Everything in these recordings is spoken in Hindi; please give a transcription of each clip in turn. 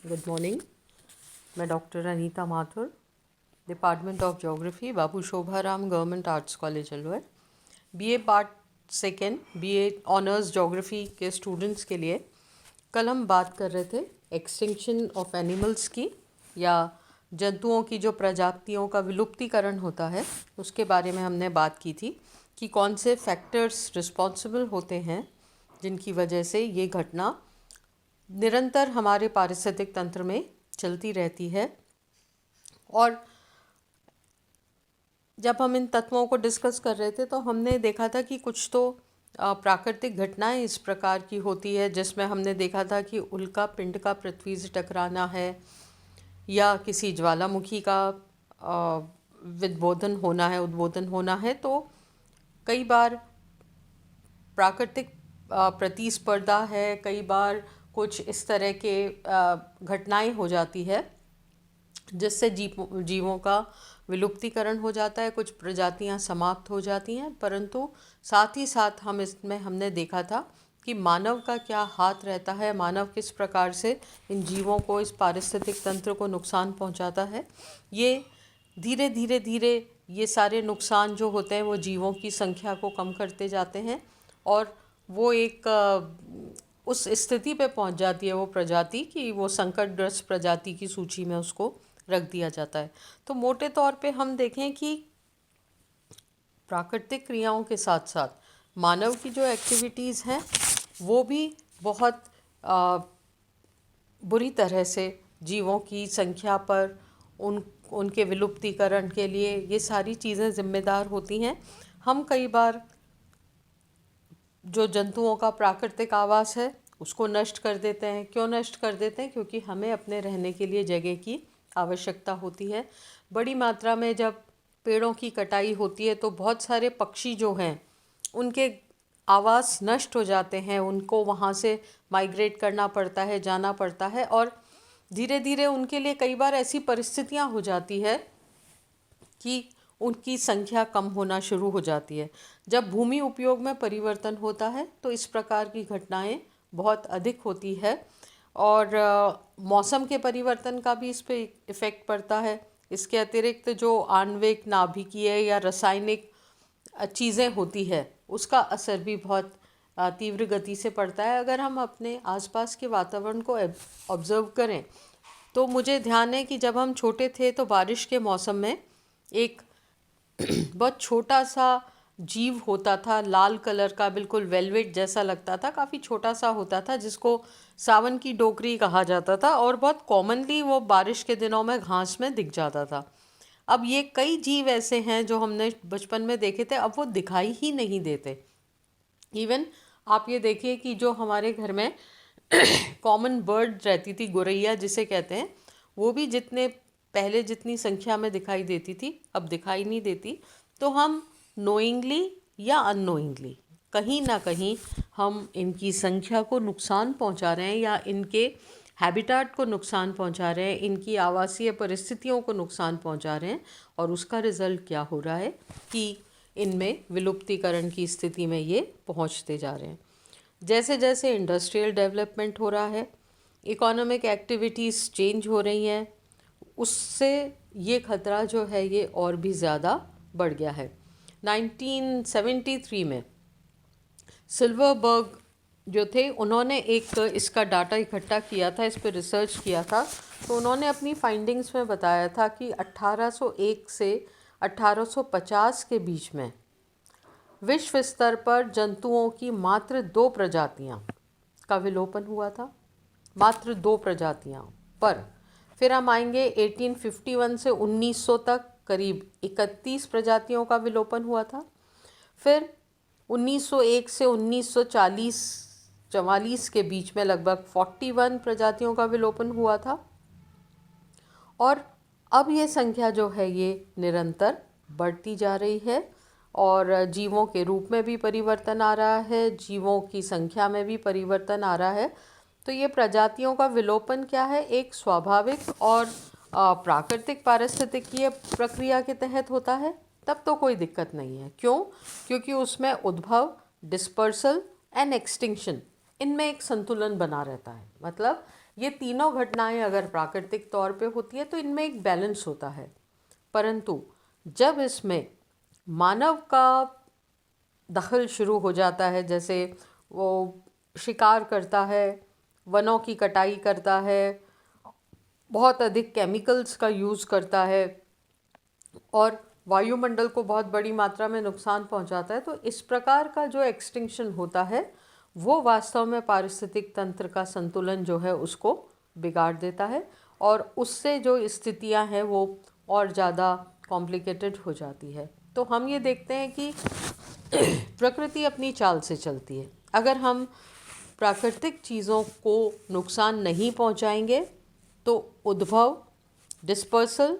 Good morning. मैं doctor Anita Mathur, department of geography, Babu Shobharam government arts college Alwar. BA part second, BA honours geography के स्टूडेंट्स के लिए कल हम बात कर रहे थे एक्सटिंक्शन ऑफ एनिमल्स की, या जंतुओं की जो प्रजातियों का विलुप्तीकरण होता है उसके बारे में हमने बात की थी कि कौन से फैक्टर्स रिस्पॉन्सिबल होते हैं जिनकी वजह से ये घटना निरंतर हमारे पारिस्थितिक तंत्र में चलती रहती है। और जब हम इन तत्वों को डिस्कस कर रहे थे तो हमने देखा था कि कुछ तो प्राकृतिक घटनाएं इस प्रकार की होती है जिसमें हमने देखा था कि उल्का पिंड का पृथ्वी से टकराना है, या किसी ज्वालामुखी का उद्बोधन होना है। तो कई बार प्राकृतिक प्रतिस्पर्धा है, कई बार कुछ इस तरह के घटनाएं हो जाती है जिससे जीवों का विलुप्तीकरण हो जाता है, कुछ प्रजातियां समाप्त हो जाती हैं। परंतु साथ ही साथ हमने देखा था कि मानव का क्या हाथ रहता है, मानव किस प्रकार से इन जीवों को, इस पारिस्थितिक तंत्र को नुकसान पहुंचाता है। ये धीरे धीरे ये सारे नुकसान जो होते हैं वो जीवों की संख्या को कम करते जाते हैं और वो एक उस स्थिति पे पहुंच जाती है वो प्रजाति कि वो संकटग्रस्त प्रजाति की सूची में उसको रख दिया जाता है। तो मोटे तौर पे हम देखें कि प्राकृतिक क्रियाओं के साथ साथ मानव की जो एक्टिविटीज़ हैं वो भी बहुत बुरी तरह से जीवों की संख्या पर, उनके विलुप्तीकरण के लिए ये सारी चीज़ें जिम्मेदार होती हैं। हम कई बार जो जंतुओं का प्राकृतिक आवास है उसको नष्ट कर देते हैं। क्यों नष्ट कर देते हैं? क्योंकि हमें अपने रहने के लिए जगह की आवश्यकता होती है। बड़ी मात्रा में जब पेड़ों की कटाई होती है तो बहुत सारे पक्षी जो हैं उनके आवास नष्ट हो जाते हैं, उनको वहाँ से माइग्रेट करना पड़ता है, जाना पड़ता है, और धीरे धीरे उनके लिए कई बार ऐसी परिस्थितियाँ हो जाती है कि उनकी संख्या कम होना शुरू हो जाती है। जब भूमि उपयोग में परिवर्तन होता है तो इस प्रकार की घटनाएं बहुत अधिक होती है। और मौसम के परिवर्तन का भी इस पे इफ़ेक्ट पड़ता है। इसके अतिरिक्त जो आणविक, नाभिकीय या रासायनिक चीज़ें होती है उसका असर भी बहुत तीव्र गति से पड़ता है। अगर हम अपने आसपास के वातावरण को ऑब्ज़र्व करें तो मुझे ध्यान है कि जब हम छोटे थे तो बारिश के मौसम में एक बहुत छोटा सा जीव होता था, लाल कलर का, बिल्कुल वेलवेट जैसा लगता था, काफ़ी छोटा सा होता था, जिसको सावन की डोकरी कहा जाता था, और बहुत कॉमनली वो बारिश के दिनों में घास में दिख जाता था। अब ये कई जीव ऐसे हैं जो हमने बचपन में देखे थे, अब वो दिखाई ही नहीं देते। इवन आप ये देखिए कि जो हमारे घर में कॉमन बर्ड रहती थी, गोरैया जिसे कहते हैं, वो भी पहले जितनी संख्या में दिखाई देती थी अब दिखाई नहीं देती। तो हम नोइंगली या अननोइंगली कहीं ना कहीं हम इनकी संख्या को नुकसान पहुंचा रहे हैं, या इनके हैबिटाट को नुकसान पहुंचा रहे हैं, इनकी आवासीय परिस्थितियों को नुकसान पहुंचा रहे हैं। और उसका रिज़ल्ट क्या हो रहा है कि इनमें विलुप्तीकरण की स्थिति में ये पहुंचते जा रहे हैं। जैसे जैसे इंडस्ट्रियल डेवलपमेंट हो रहा है, इकोनॉमिक एक्टिविटीज़ चेंज हो रही हैं, उससे ये खतरा जो है ये और भी ज़्यादा बढ़ गया है। 1973 में सिल्वरबर्ग जो थे उन्होंने एक इसका डाटा इकट्ठा किया था, इस पर रिसर्च किया था। तो उन्होंने अपनी फाइंडिंग्स में बताया था कि 1801 से 1850 के बीच में विश्व स्तर पर जंतुओं की मात्र 2 प्रजातियां का विलोपन हुआ था, मात्र 2 प्रजातियां पर। फिर हम आएंगे 1851 से 1900 तक, करीब 31 प्रजातियों का विलोपन हुआ था। फिर 1901 से 1944 के बीच में लगभग 41 प्रजातियों का विलोपन हुआ था। और अब ये संख्या जो है ये निरंतर बढ़ती जा रही है, और जीवों के रूप में भी परिवर्तन आ रहा है, जीवों की संख्या में भी परिवर्तन आ रहा है। तो ये प्रजातियों का विलोपन क्या है, एक स्वाभाविक और प्राकृतिक पारिस्थितिकीय प्रक्रिया के तहत होता है, तब तो कोई दिक्कत नहीं है। क्यों? क्योंकि उसमें उद्भव, डिस्पर्सल एंड एक्सटिंक्शन इनमें एक संतुलन बना रहता है। मतलब ये तीनों घटनाएं अगर प्राकृतिक तौर पे होती है तो इनमें एक बैलेंस होता है, परंतु जब इसमें मानव का दखल शुरू हो जाता है, जैसे वो शिकार करता है, वनों की कटाई करता है, बहुत अधिक केमिकल्स का यूज़ करता है और वायुमंडल को बहुत बड़ी मात्रा में नुकसान पहुंचाता है, तो इस प्रकार का जो एक्सटिंक्शन होता है वो वास्तव में पारिस्थितिक तंत्र का संतुलन जो है उसको बिगाड़ देता है और उससे जो स्थितियां हैं वो और ज़्यादा कॉम्प्लिकेटेड हो जाती है। तो हम ये देखते हैं कि प्रकृति अपनी चाल से चलती है। अगर हम प्राकृतिक चीज़ों को नुकसान नहीं पहुंचाएंगे तो उद्भव, डिस्पर्सल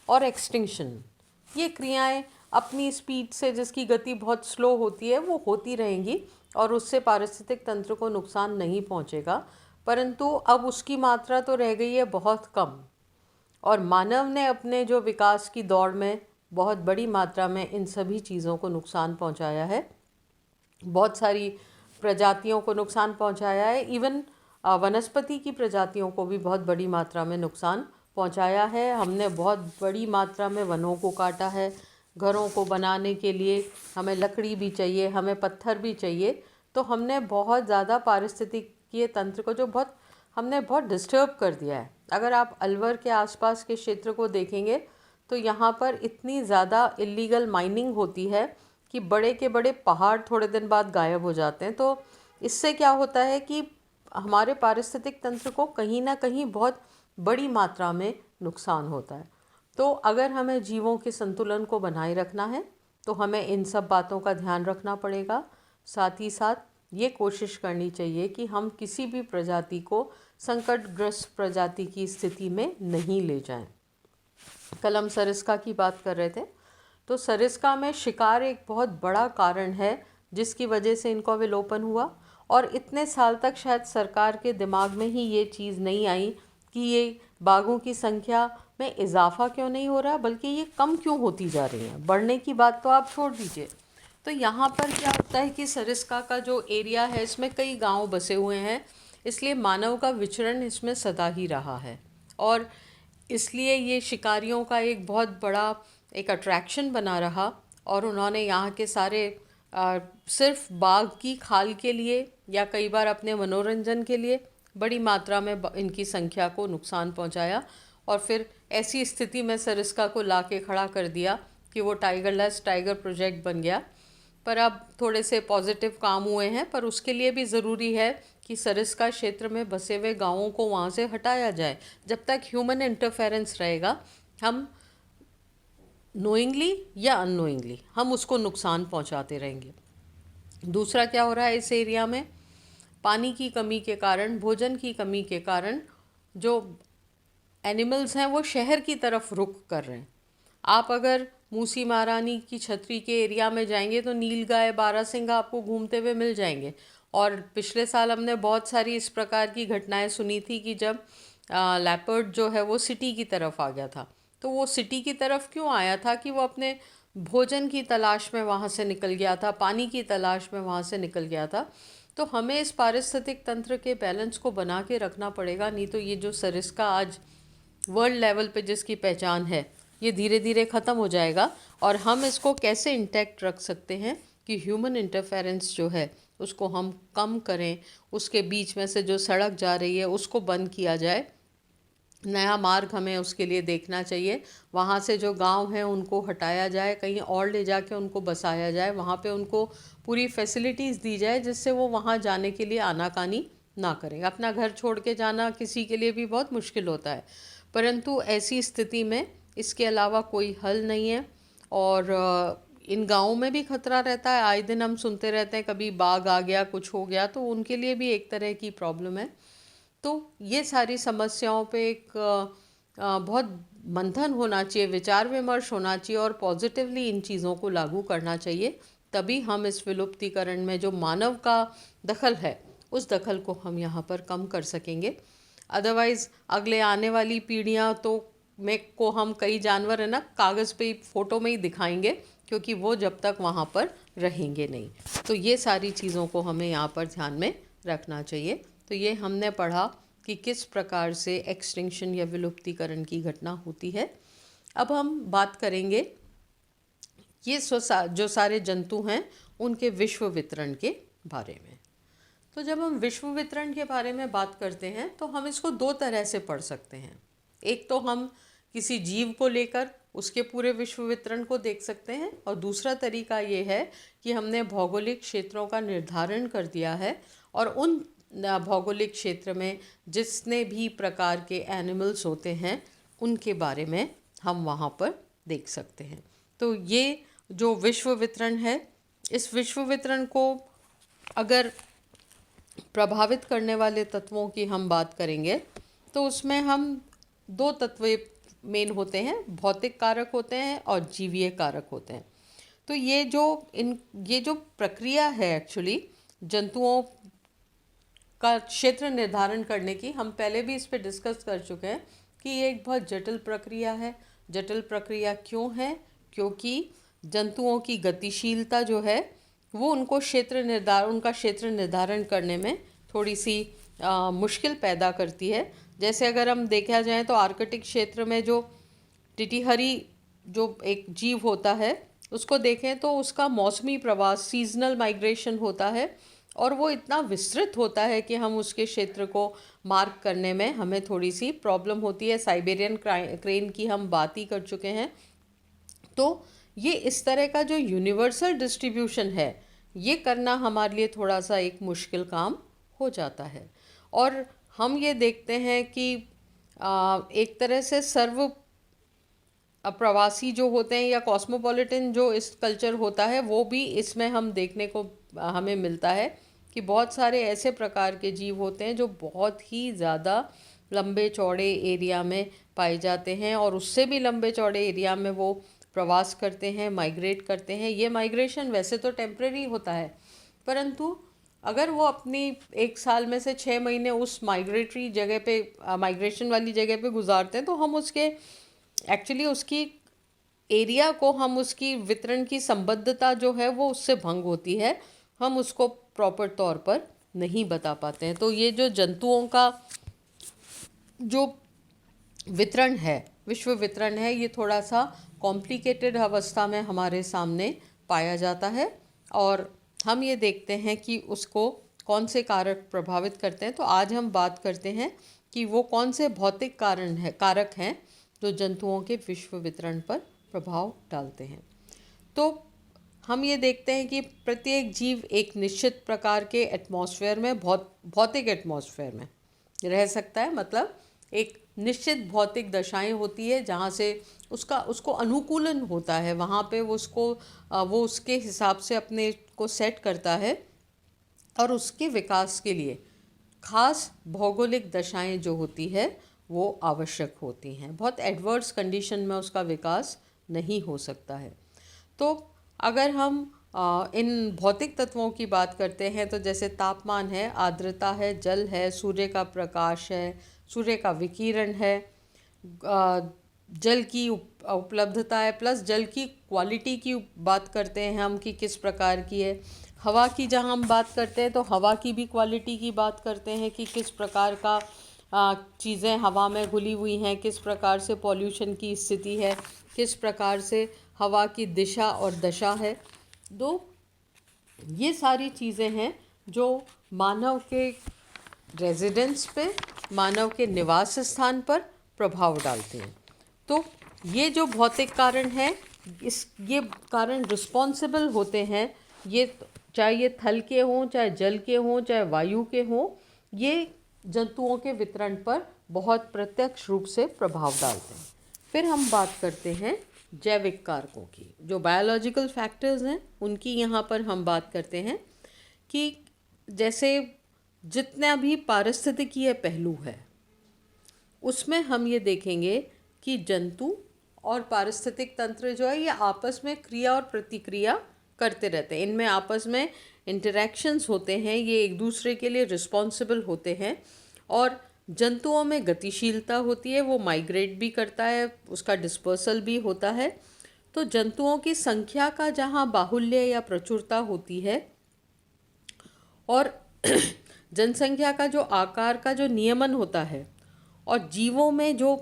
और एक्सटिंक्शन, ये क्रियाएं अपनी स्पीड से, जिसकी गति बहुत स्लो होती है, वो होती रहेंगी और उससे पारिस्थितिक तंत्र को नुकसान नहीं पहुंचेगा, परंतु अब उसकी मात्रा तो रह गई है बहुत कम और मानव ने अपने जो विकास की दौड़ में बहुत बड़ी मात्रा में इन सभी चीज़ों को नुकसान पहुंचाया है। बहुत सारी प्रजातियों को नुकसान पहुंचाया है, इवन वनस्पति की प्रजातियों को भी बहुत बड़ी मात्रा में नुकसान पहुंचाया है। हमने बहुत बड़ी मात्रा में वनों को काटा है। घरों को बनाने के लिए हमें लकड़ी भी चाहिए, हमें पत्थर भी चाहिए, तो हमने बहुत ज़्यादा पारिस्थितिकीय तंत्र को हमने बहुत डिस्टर्ब कर दिया है। अगर आप अलवर के आसपास के क्षेत्र को देखेंगे तो यहाँ पर इतनी ज़्यादा इलीगल माइनिंग होती है कि बड़े के बड़े पहाड़ थोड़े दिन बाद गायब हो जाते हैं। तो इससे क्या होता है कि हमारे पारिस्थितिक तंत्र को कहीं ना कहीं बहुत बड़ी मात्रा में नुकसान होता है। तो अगर हमें जीवों के संतुलन को बनाए रखना है तो हमें इन सब बातों का ध्यान रखना पड़ेगा। साथ ही साथ ये कोशिश करनी चाहिए कि हम किसी भी प्रजाति को संकटग्रस्त प्रजाति की स्थिति में नहीं ले जाएं। कल हम सरिस्का की बात कर रहे थे, तो सरिस्का में शिकार एक बहुत बड़ा कारण है जिसकी वजह से इनका विलोपन हुआ और इतने साल तक शायद सरकार के दिमाग में ही ये चीज़ नहीं आई कि ये बाघों की संख्या में इजाफा क्यों नहीं हो रहा, बल्कि ये कम क्यों होती जा रही है। बढ़ने की बात तो आप छोड़ दीजिए। तो यहाँ पर क्या होता है कि सरिस्का का जो एरिया है इसमें कई गांव बसे हुए हैं, इसलिए मानव का विचरण इसमें सदा ही रहा है और इसलिए ये शिकारियों का एक बहुत बड़ा एक अट्रैक्शन बना रहा और उन्होंने यहाँ के सारे सिर्फ बाघ की खाल के लिए या कई बार अपने मनोरंजन के लिए बड़ी मात्रा में इनकी संख्या को नुकसान पहुँचाया और फिर ऐसी स्थिति में सरिस्का को ला के खड़ा कर दिया कि वो टाइगरलेस टाइगर प्रोजेक्ट बन गया। पर अब थोड़े से पॉजिटिव काम हुए हैं, पर उसके लिए भी ज़रूरी है कि सरिस्का क्षेत्र में बसे हुए गांवों को वहाँ से हटाया जाए। जब तक ह्यूमन इंटरफेरेंस रहेगा, हम नोइंगली या अननोइंगली हम उसको नुकसान पहुँचाते रहेंगे। दूसरा क्या हो रहा है इस एरिया में, पानी की कमी के कारण, भोजन की कमी के कारण जो एनिमल्स हैं वो शहर की तरफ रुख कर रहे हैं। आप अगर मूसी महारानी की छतरी के एरिया में जाएंगे तो नीलगाय, बारहसिंगा आपको घूमते हुए मिल जाएंगे। और पिछले साल हमने बहुत सारी इस प्रकार की घटनाएं सुनी थी कि जब लेपर्ड जो है वो सिटी की तरफ आ गया था। तो वो सिटी की तरफ क्यों आया था कि वो अपने भोजन की तलाश में वहाँ से निकल गया था, पानी की तलाश में वहाँ से निकल गया था। तो हमें इस पारिस्थितिक तंत्र के बैलेंस को बना के रखना पड़ेगा, नहीं तो ये जो सरिस्का आज वर्ल्ड लेवल पे जिसकी पहचान है ये धीरे धीरे ख़त्म हो जाएगा। और हम इसको कैसे इंटैक्ट रख सकते हैं कि ह्यूमन इंटरफेरेंस जो है उसको हम कम करें, उसके बीच में से जो सड़क जा रही है उसको बंद किया जाए, नया मार्ग हमें उसके लिए देखना चाहिए। वहाँ से जो गांव हैं उनको हटाया जाए, कहीं और ले जाके उनको बसाया जाए, वहाँ पे उनको पूरी फैसिलिटीज़ दी जाए जिससे वो वहाँ जाने के लिए आनाकानी ना करें। अपना घर छोड़ के जाना किसी के लिए भी बहुत मुश्किल होता है, परंतु ऐसी स्थिति में इसके अलावा कोई हल नहीं है। और इन गाँवों में भी खतरा रहता है, आए दिन हम सुनते रहते हैं कभी बाघ आ गया, कुछ हो गया, तो उनके लिए भी एक तरह की प्रॉब्लम है। तो ये सारी समस्याओं पे एक बहुत मंथन होना चाहिए, विचार विमर्श होना चाहिए और पॉजिटिवली इन चीज़ों को लागू करना चाहिए। तभी हम इस विलुप्तीकरण में जो मानव का दखल है उस दखल को हम यहाँ पर कम कर सकेंगे। अदरवाइज़ अगले आने वाली पीढ़ियाँ तो को हम कई जानवर है ना कागज़ पे फ़ोटो में ही दिखाएंगे, क्योंकि वो जब तक वहाँ पर रहेंगे नहीं। तो ये सारी चीज़ों को हमें यहाँ पर ध्यान में रखना चाहिए। तो ये हमने पढ़ा कि किस प्रकार से एक्सटिंक्शन या विलुप्तीकरण की घटना होती है। अब हम बात करेंगे ये जो सारे जंतु हैं उनके विश्व वितरण के बारे में। तो जब हम विश्व वितरण के बारे में बात करते हैं तो हम इसको दो तरह से पढ़ सकते हैं। एक तो हम किसी जीव को लेकर उसके पूरे विश्व वितरण को देख सकते हैं, और दूसरा तरीका ये है कि हमने भौगोलिक क्षेत्रों का निर्धारण कर दिया है और उन भौगोलिक क्षेत्र में जितने भी प्रकार के एनिमल्स होते हैं उनके बारे में हम वहाँ पर देख सकते हैं। तो ये जो विश्व वितरण है, इस विश्व वितरण को अगर प्रभावित करने वाले तत्वों की हम बात करेंगे तो उसमें हम दो तत्व मेन होते हैं, भौतिक कारक होते हैं और जीवीय कारक होते हैं। तो ये जो प्रक्रिया है एक्चुअली जंतुओं का क्षेत्र निर्धारण करने की, हम पहले भी इस पे डिस्कस कर चुके हैं कि ये एक बहुत जटिल प्रक्रिया है। जटिल प्रक्रिया क्यों है? क्योंकि जंतुओं की गतिशीलता जो है वो उनका क्षेत्र निर्धारण करने में थोड़ी सी मुश्किल पैदा करती है। जैसे अगर हम देखा जाए तो आर्कटिक क्षेत्र में जो टिटिहरी जो एक जीव होता है उसको देखें तो उसका मौसमी प्रवास, सीजनल माइग्रेशन होता है, और वो इतना विस्तृत होता है कि हम उसके क्षेत्र को मार्क करने में हमें थोड़ी सी प्रॉब्लम होती है। साइबेरियन क्रेन की हम बात ही कर चुके हैं। तो ये इस तरह का जो यूनिवर्सल डिस्ट्रीब्यूशन है ये करना हमारे लिए थोड़ा सा एक मुश्किल काम हो जाता है। और हम ये देखते हैं कि एक तरह से प्रवासी जो होते हैं या कॉस्मोपॉलिटन जो इस कल्चर होता है वो भी इसमें हम देखने को हमें मिलता है कि बहुत सारे ऐसे प्रकार के जीव होते हैं जो बहुत ही ज़्यादा लंबे चौड़े एरिया में पाए जाते हैं, और उससे भी लंबे चौड़े एरिया में वो प्रवास करते हैं, माइग्रेट करते हैं। ये माइग्रेशन वैसे तो टेम्परेरी होता है, परंतु अगर वो अपनी एक साल में से 6 महीने उस माइग्रेटरी जगह पे, माइग्रेशन वाली जगह पे गुजारते हैं, तो हम उसके एक्चुअली उसकी एरिया को, हम उसकी वितरण की संबद्धता जो है वो उससे भंग होती है, हम उसको प्रॉपर तौर पर नहीं बता पाते हैं। तो ये जो जंतुओं का जो वितरण है, विश्व वितरण है, ये थोड़ा सा कॉम्प्लिकेटेड अवस्था में हमारे सामने पाया जाता है, और हम ये देखते हैं कि उसको कौन से कारक प्रभावित करते हैं। तो आज हम बात करते हैं कि वो कौन से भौतिक कारक हैं जो जंतुओं के विश्व वितरण पर प्रभाव डालते हैं। तो हम ये देखते हैं कि प्रत्येक जीव एक निश्चित प्रकार के एटमॉस्फेयर में, भौतिक एटमॉस्फेयर में रह सकता है। मतलब एक निश्चित भौतिक दशाएं होती है जहाँ से उसको अनुकूलन होता है, वहाँ पे वो उसके हिसाब से अपने को सेट करता है, और उसके विकास के लिए खास भौगोलिक दशाएं जो होती है वो आवश्यक होती हैं। बहुत एडवर्स कंडीशन में उसका विकास नहीं हो सकता है। तो अगर हम इन भौतिक तत्वों की बात करते हैं तो जैसे तापमान है, आर्द्रता है, जल है, सूर्य का प्रकाश है, सूर्य का विकिरण है, जल की उपलब्धता है, प्लस जल की क्वालिटी की बात करते हैं हम कि किस प्रकार की है। हवा की जहाँ हम बात करते हैं तो हवा की भी क्वालिटी की बात करते हैं कि किस प्रकार का चीज़ें हवा में घुली हुई हैं, किस प्रकार से पॉल्यूशन की स्थिति है, किस प्रकार से हवा की दिशा और दशा है। तो ये सारी चीज़ें हैं जो मानव के रेजिडेंस पे, मानव के निवास स्थान पर प्रभाव डालते हैं। तो ये जो भौतिक कारण हैं, ये कारण रिस्पॉन्सिबल होते हैं, ये चाहे ये थल के हों, चाहे जल के हों, चाहे वायु के हों, ये जंतुओं के वितरण पर बहुत प्रत्यक्ष रूप से प्रभाव डालते हैं। फिर हम बात करते हैं जैविक कारकों की, जो बायोलॉजिकल फैक्टर्स हैं उनकी यहाँ पर हम बात करते हैं कि जैसे जितना भी पारिस्थितिकीय पहलू है उसमें हम ये देखेंगे कि जंतु और पारिस्थितिक तंत्र जो है ये आपस में क्रिया और प्रतिक्रिया करते रहते हैं। इनमें आपस में इंटरैक्शंस होते हैं, ये एक दूसरे के लिए रिस्पॉन्सिबल होते हैं, और जंतुओं में गतिशीलता होती है, वो माइग्रेट भी करता है, उसका डिस्पर्सल भी होता है। तो जंतुओं की संख्या का जहाँ बाहुल्य या प्रचुरता होती है और जनसंख्या का जो आकार का जो नियमन होता है और जीवों में जो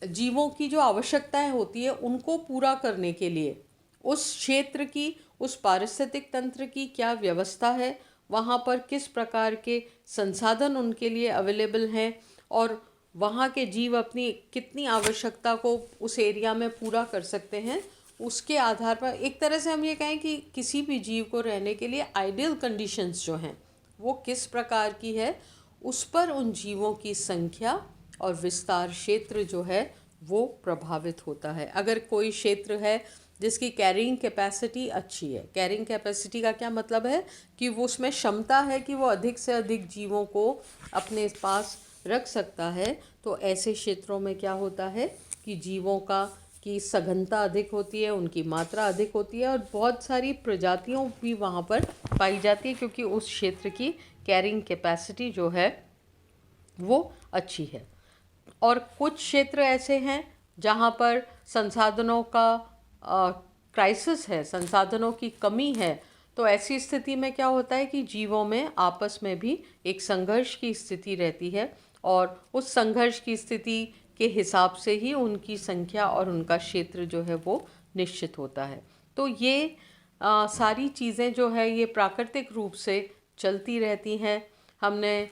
जीवों की जो आवश्यकताएं होती है उनको पूरा करने के लिए उस क्षेत्र की, उस पारिस्थितिक तंत्र की क्या व्यवस्था है, वहाँ पर किस प्रकार के संसाधन उनके लिए अवेलेबल हैं और वहाँ के जीव अपनी कितनी आवश्यकता को उस एरिया में पूरा कर सकते हैं, उसके आधार पर एक तरह से हम ये कहें कि किसी भी जीव को रहने के लिए आइडियल कंडीशंस जो हैं वो किस प्रकार की है, उस पर उन जीवों की संख्या और विस्तार क्षेत्र जो है वो प्रभावित होता है। अगर कोई क्षेत्र है जिसकी कैरिंग कैपेसिटी अच्छी है, कैरिंग कैपेसिटी का क्या मतलब है कि वो उसमें क्षमता है कि वो अधिक से अधिक जीवों को अपने पास रख सकता है, तो ऐसे क्षेत्रों में क्या होता है कि जीवों की सघनता अधिक होती है, उनकी मात्रा अधिक होती है और बहुत सारी प्रजातियों भी वहाँ पर पाई जाती है क्योंकि उस क्षेत्र की कैरिंग कैपेसिटी जो है वो अच्छी है। और कुछ क्षेत्र ऐसे हैं जहाँ पर संसाधनों का क्राइसिस है, संसाधनों की कमी है, तो ऐसी स्थिति में क्या होता है कि जीवों में आपस में भी एक संघर्ष की स्थिति रहती है और उस संघर्ष की स्थिति के हिसाब से ही उनकी संख्या और उनका क्षेत्र जो है वो निश्चित होता है। तो ये सारी चीज़ें जो है ये प्राकृतिक रूप से चलती रहती हैं। हमने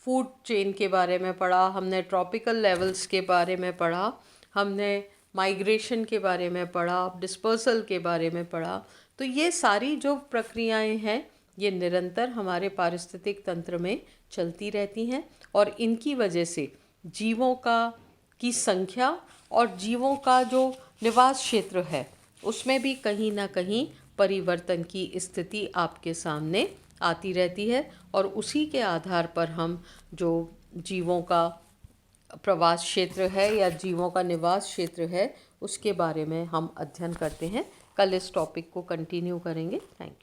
फूड चेन के बारे में पढ़ा, हमने ट्रॉपिकल लेवल्स के बारे में पढ़ा, हमने माइग्रेशन के बारे में पढ़ा, डिस्पर्सल के बारे में पढ़ा। तो ये सारी जो प्रक्रियाएं हैं ये निरंतर हमारे पारिस्थितिक तंत्र में चलती रहती हैं और इनकी वजह से जीवों की संख्या और जीवों का जो निवास क्षेत्र है उसमें भी कहीं ना कहीं परिवर्तन की स्थिति आपके सामने आती रहती है और उसी के आधार पर हम जो जीवों का प्रवास क्षेत्र है या जीवों का निवास क्षेत्र है उसके बारे में हम अध्ययन करते हैं। कल इस टॉपिक को कंटिन्यू करेंगे। Thank you.